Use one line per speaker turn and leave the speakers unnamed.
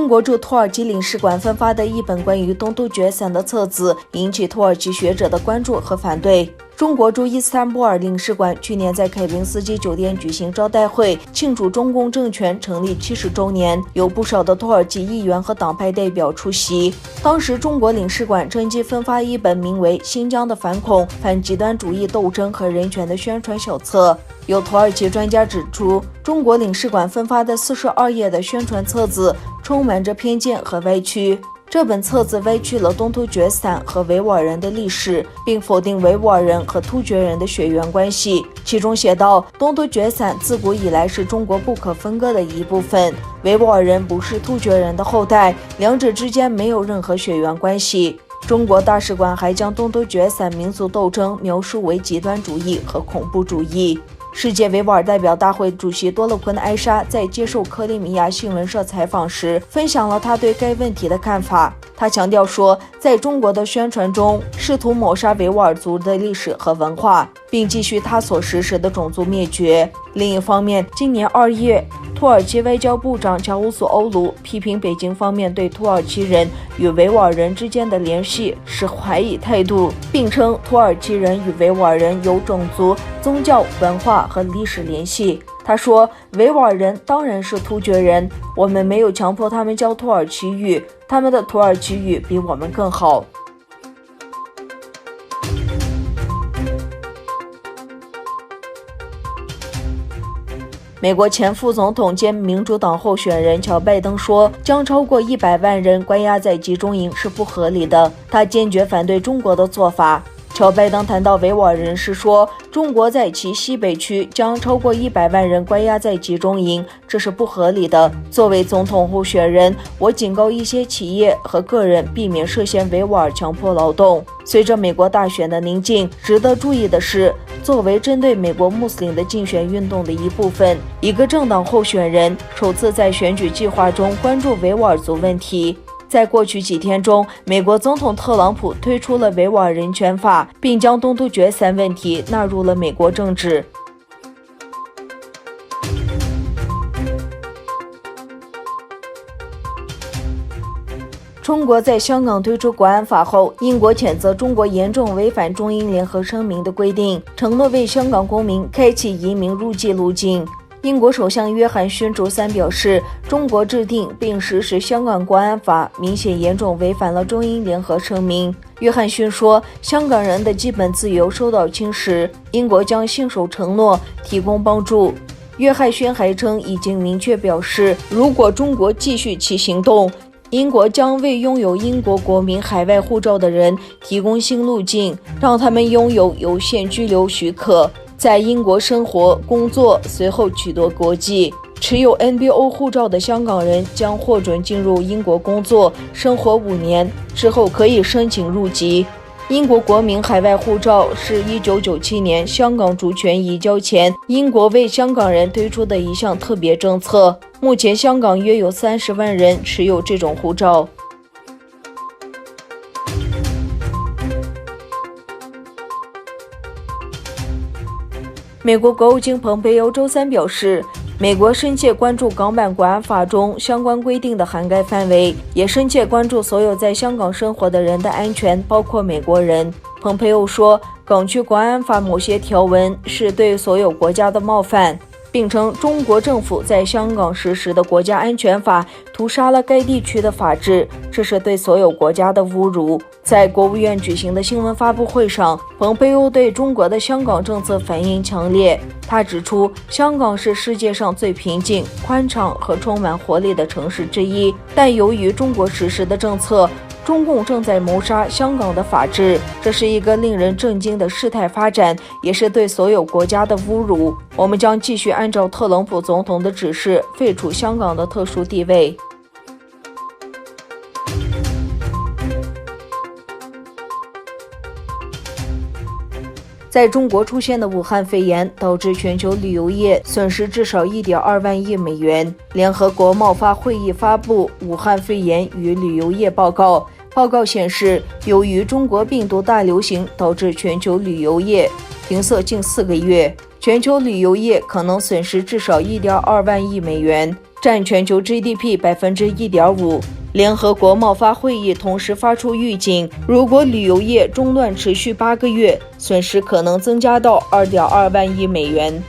中国驻土耳其领事馆分发的一本关于东突厥伞的册子引起土耳其学者的关注和反对。中国驻伊斯坦布尔领事馆去年在凯宾斯基酒店举行招待会，庆祝中共政权成立70周年，有不少的土耳其议员和党派代表出席。当时中国领事馆趁机分发一本名为《新疆的反恐、反极端主义斗争和人权》的宣传小册。有土耳其专家指出，中国领事馆分发的42页的宣传册子充满着偏见和歪曲。这本册子歪曲了东突厥伞和维吾尔人的历史，并否定维吾尔人和突厥人的血缘关系。其中写道，东突厥伞自古以来是中国不可分割的一部分，维吾尔人不是突厥人的后代，两者之间没有任何血缘关系。中国大使馆还将东突厥伞民族斗争描述为极端主义和恐怖主义。世界维吾尔代表大会主席多勒昆埃沙在接受克里米亚新闻社采访时，分享了他对该问题的看法。他强调说，在中国的宣传中试图抹杀维吾尔族的历史和文化，并继续他所实施的种族灭绝。另一方面，今年2月，土耳其外交部长乔乌索欧卢批评北京方面对土耳其人与维吾尔人之间的联系持怀疑态度，并称土耳其人与维吾尔人有种族、宗教、文化和历史联系。他说，维吾尔人当然是突厥人，我们没有强迫他们教土耳其语，他们的土耳其语比我们更好。美国前副总统兼民主党候选人乔拜登说，将超过100万人关押在集中营是不合理的，他坚决反对中国的做法。乔拜登谈到维吾尔人时说，中国在其西北区将超过100万人关押在集中营，这是不合理的。作为总统候选人，我警告一些企业和个人避免涉嫌维吾尔强迫劳动。随着美国大选的临近，值得注意的是，作为针对美国穆斯林的竞选运动的一部分，一个政党候选人首次在选举计划中关注维吾尔族问题。在过去几天中，美国总统特朗普推出了维吾尔人权法，并将东突厥伞问题纳入了美国政治。中国在香港推出国安法后，英国谴责中国严重违反中英联合声明的规定，承诺为香港公民开启移民入境路径。英国首相约翰逊周三表示，中国制定并实施香港国安法明显严重违反了中英联合声明。约翰逊说，香港人的基本自由受到侵蚀，英国将信守承诺，提供帮助。约翰逊还称，已经明确表示，如果中国继续其行动，英国将为拥有英国国民海外护照的人提供新路径，让他们拥有有限居留许可，在英国生活、工作，随后取得国籍。持有 NBO 护照的香港人将获准进入英国工作、生活5年，之后可以申请入籍。英国国民海外护照是1997年香港主权移交前，英国为香港人推出的一项特别政策。目前香港约有30万人持有这种护照。美国国务卿蓬佩奥周三表示，美国深切关注港版国安法中相关规定的涵盖范围，也深切关注所有在香港生活的人的安全，包括美国人。蓬佩奥说，港区国安法某些条文是对所有国家的冒犯，并称中国政府在香港实施的国家安全法屠杀了该地区的法治，这是对所有国家的侮辱。在国务院举行的新闻发布会上，蓬佩奥对中国的香港政策反应强烈。他指出，香港是世界上最平静、宽敞和充满活力的城市之一，但由于中国实施的政策，中共正在谋杀香港的法治，这是一个令人震惊的事态发展，也是对所有国家的侮辱。我们将继续按照特朗普总统的指示，废除香港的特殊地位。在中国出现的武汉肺炎导致全球旅游业损失至少1.2万亿美元。联合国贸发会议发布《武汉肺炎与旅游业报告》，报告显示，由于中国病毒大流行导致全球旅游业停塞近4个月。全球旅游业可能损失至少1.2万亿美元，占全球 GDP 1.5%。联合国贸发会议同时发出预警，如果旅游业中断持续8个月，损失可能增加到2.2万亿美元。